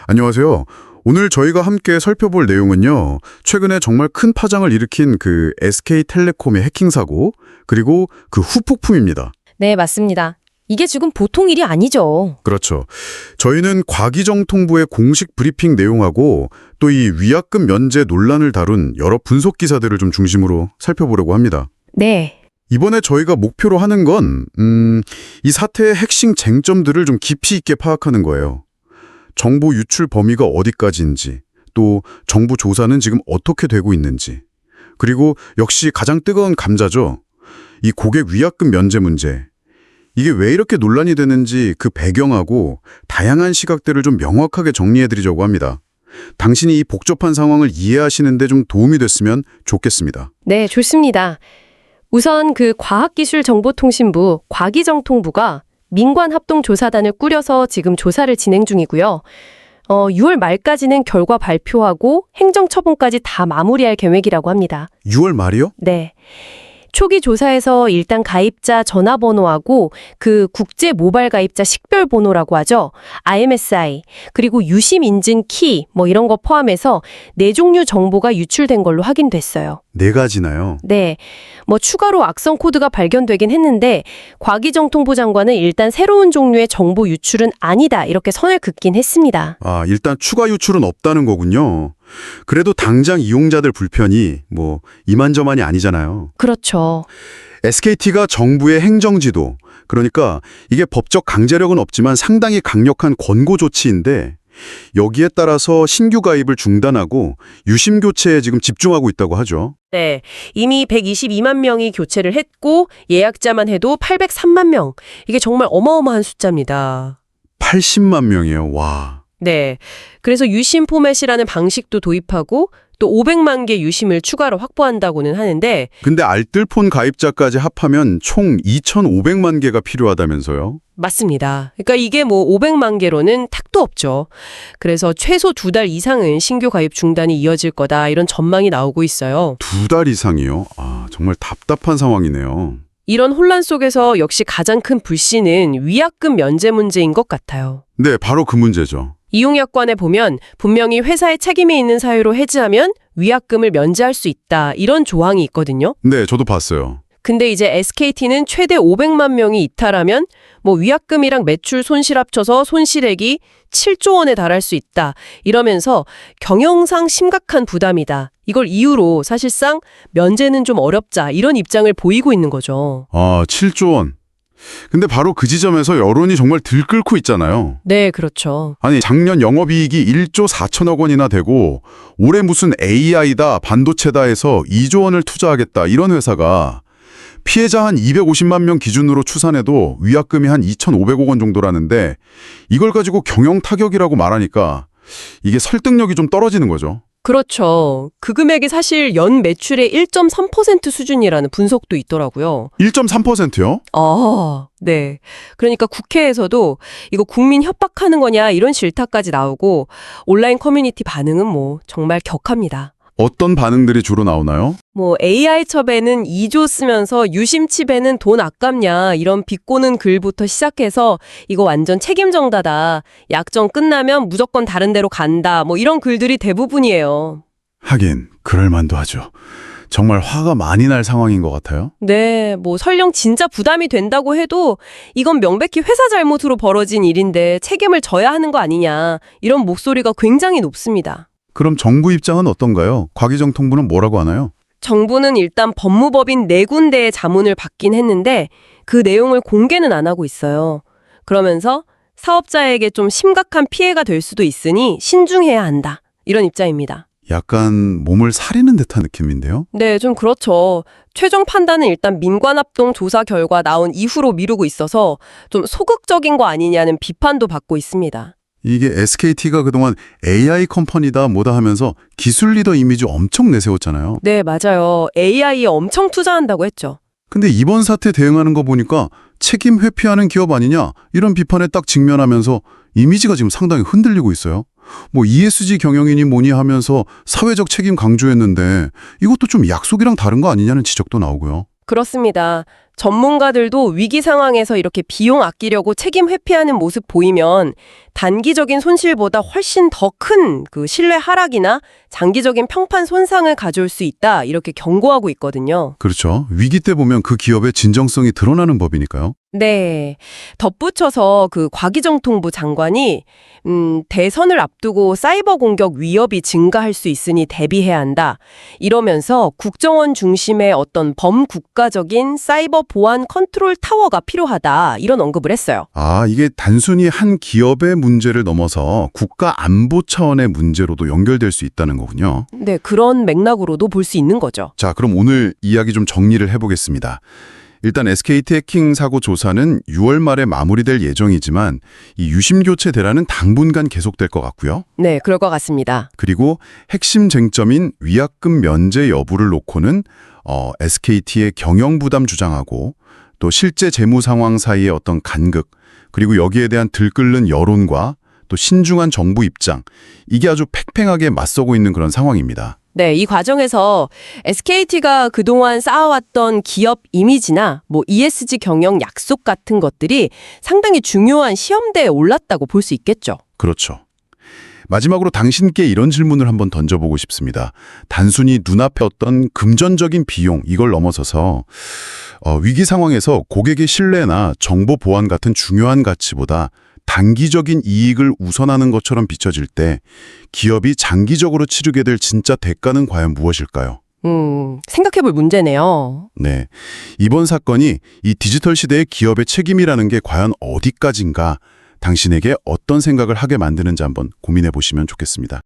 안녕하세요. 오늘 저희가 함께 살펴볼 내용은요. 최근에 정말 큰 파장을 일으킨 그 SK텔레콤의 해킹 사고, 그리고 그 후폭풍입니다. 네, 맞습니다. 이게 지금 보통 일이 아니죠. 그렇죠. 저희는 과기정통부의 공식 브리핑 내용하고 또 이 위약금 면제 논란을 다룬 여러 분석 기사들을 좀 중심으로 살펴보려고 합니다. 네. 이번에 저희가 목표로 하는 건 이 사태의 핵심 쟁점들을 좀 깊이 있게 파악하는 거예요. 정보 유출 범위가 어디까지인지, 또 정부 조사는 지금 어떻게 되고 있는지, 그리고 역시 가장 뜨거운 감자죠. 이 고객 위약금 면제 문제. 이게 왜 이렇게 논란이 되는지 그 배경하고 다양한 시각들을 좀 명확하게 정리해드리려고 합니다. 당신이 이 복잡한 상황을 이해하시는 데 좀 도움이 됐으면 좋겠습니다. 네, 좋습니다. 우선 그 과학기술정보통신부, 과기정통부가 민관합동조사단을 꾸려서 지금 조사를 진행 중이고요. 6월 말까지는 결과 발표하고 행정처분까지 다 마무리할 계획이라고 합니다. 6월 말이요? 네. 초기 조사에서 일단 가입자 전화번호하고 그 국제 모바일 가입자 식별번호라고 하죠. IMSI, 그리고 유심 인증 키 이런 거 포함해서 4종류 정보가 유출된 걸로 확인됐어요. 4가지나요? 네. 추가로 악성 코드가 발견되긴 했는데 과기정통부 장관은 일단 새로운 종류의 정보 유출은 아니다 이렇게 선을 긋긴 했습니다. 일단 추가 유출은 없다는 거군요. 그래도 당장 이용자들 불편이 이만저만이 아니잖아요. 그렇죠. SKT가 정부의 행정지도, 그러니까 이게 법적 강제력은 없지만 상당히 강력한 권고 조치인데 여기에 따라서 신규 가입을 중단하고 유심 교체에 지금 집중하고 있다고 하죠. 네, 이미 122만 명이 교체를 했고 예약자만 해도 803만 명. 이게 정말 어마어마한 숫자입니다. 80만 명이에요. 와. 네, 그래서 유심 포맷이라는 방식도 도입하고 또 500만 개 유심을 추가로 확보한다고는 하는데 근데 알뜰폰 가입자까지 합하면 총 2,500만 개가 필요하다면서요? 맞습니다. 그러니까 이게 500만 개로는 탁도 없죠. 그래서 최소 2달 이상은 신규 가입 중단이 이어질 거다 이런 전망이 나오고 있어요. 2달 이상이요? 정말 답답한 상황이네요. 이런 혼란 속에서 역시 가장 큰 불씨는 위약금 면제 문제인 것 같아요. 네, 바로 그 문제죠. 이용약관에 보면 분명히 회사의 책임이 있는 사유로 해지하면 위약금을 면제할 수 있다 이런 조항이 있거든요. 네, 저도 봤어요. 근데 이제 SKT는 최대 500만 명이 이탈하면 위약금이랑 매출 손실 합쳐서 손실액이 7조 원에 달할 수 있다. 이러면서 경영상 심각한 부담이다. 이걸 이유로 사실상 면제는 좀 어렵자 이런 입장을 보이고 있는 거죠. 7조 원. 근데 바로 그 지점에서 여론이 정말 들끓고 있잖아요. 네, 그렇죠. 아니, 작년 영업이익이 1조 4천억 원이나 되고 올해 무슨 AI다, 반도체다 해서 2조 원을 투자하겠다 이런 회사가 피해자 한 250만 명 기준으로 추산해도 위약금이 한 2,500억 원 정도라는데 이걸 가지고 경영 타격이라고 말하니까 이게 설득력이 좀 떨어지는 거죠. 그렇죠. 그 금액이 사실 연 매출의 1.3% 수준이라는 분석도 있더라고요. 1.3%요? 네. 그러니까 국회에서도 이거 국민 협박하는 거냐 이런 질타까지 나오고 온라인 커뮤니티 반응은 정말 격합니다. 어떤 반응들이 주로 나오나요? AI 첩에는 2조 쓰면서 유심칩에는 돈 아깝냐 이런 비꼬는 글부터 시작해서 이거 완전 책임 정다다. 약정 끝나면 무조건 다른 데로 간다. 이런 글들이 대부분이에요. 하긴 그럴 만도 하죠. 정말 화가 많이 날 상황인 것 같아요. 네, 설령 진짜 부담이 된다고 해도 이건 명백히 회사 잘못으로 벌어진 일인데 책임을 져야 하는 거 아니냐 이런 목소리가 굉장히 높습니다. 그럼 정부 입장은 어떤가요? 과기정통부는 뭐라고 하나요? 정부는 일단 법무법인 4군데의 자문을 받긴 했는데 그 내용을 공개는 안 하고 있어요. 그러면서 사업자에게 좀 심각한 피해가 될 수도 있으니 신중해야 한다. 이런 입장입니다. 약간 몸을 사리는 듯한 느낌인데요? 네, 좀 그렇죠. 최종 판단은 일단 민관합동 조사 결과 나온 이후로 미루고 있어서 좀 소극적인 거 아니냐는 비판도 받고 있습니다. 이게 SKT가 그동안 AI 컴퍼니다 뭐다 하면서 기술 리더 이미지 엄청 내세웠잖아요. 네, 맞아요. AI에 엄청 투자한다고 했죠. 근데 이번 사태 대응하는 거 보니까 책임 회피하는 기업 아니냐 이런 비판에 딱 직면하면서 이미지가 지금 상당히 흔들리고 있어요. ESG 경영이니 뭐니 하면서 사회적 책임 강조했는데 이것도 좀 약속이랑 다른 거 아니냐는 지적도 나오고요. 그렇습니다. 전문가들도 위기 상황에서 이렇게 비용 아끼려고 책임 회피하는 모습 보이면 단기적인 손실보다 훨씬 더 큰 그 신뢰 하락이나 장기적인 평판 손상을 가져올 수 있다 이렇게 경고하고 있거든요. 그렇죠. 위기 때 보면 그 기업의 진정성이 드러나는 법이니까요. 네. 덧붙여서 그 과기정통부 장관이 대선을 앞두고 사이버 공격 위협이 증가할 수 있으니 대비해야 한다. 이러면서 국정원 중심의 어떤 범국가적인 사이버 보안 컨트롤 타워가 필요하다. 이런 언급을 했어요. 아, 이게 단순히 한 기업의 문제를 넘어서 국가 안보 차원의 문제로도 연결될 수 있다는 거군요. 네, 그런 맥락으로도 볼 수 있는 거죠. 자, 그럼 오늘 이야기 좀 정리를 해보겠습니다. 일단 SKT 해킹 사고 조사는 6월 말에 마무리될 예정이지만 이 유심 교체 대란은 당분간 계속될 것 같고요. 네, 그럴 것 같습니다. 그리고 핵심 쟁점인 위약금 면제 여부를 놓고는 SKT의 경영 부담 주장하고 또 실제 재무 상황 사이의 어떤 간극 그리고 여기에 대한 들끓는 여론과 또 신중한 정부 입장 이게 아주 팽팽하게 맞서고 있는 그런 상황입니다. 네, 이 과정에서 SKT가 그동안 쌓아왔던 기업 이미지나 뭐 ESG 경영 약속 같은 것들이 상당히 중요한 시험대에 올랐다고 볼 수 있겠죠. 그렇죠. 마지막으로 당신께 이런 질문을 한번 던져보고 싶습니다. 단순히 눈앞에 어떤 금전적인 비용 이걸 넘어서서 위기 상황에서 고객의 신뢰나 정보 보안 같은 중요한 가치보다 단기적인 이익을 우선하는 것처럼 비춰질 때 기업이 장기적으로 치르게 될 진짜 대가는 과연 무엇일까요? 생각해볼 문제네요. 네, 이번 사건이 이 디지털 시대의 기업의 책임이라는 게 과연 어디까지인가 당신에게 어떤 생각을 하게 만드는지 한번 고민해 보시면 좋겠습니다.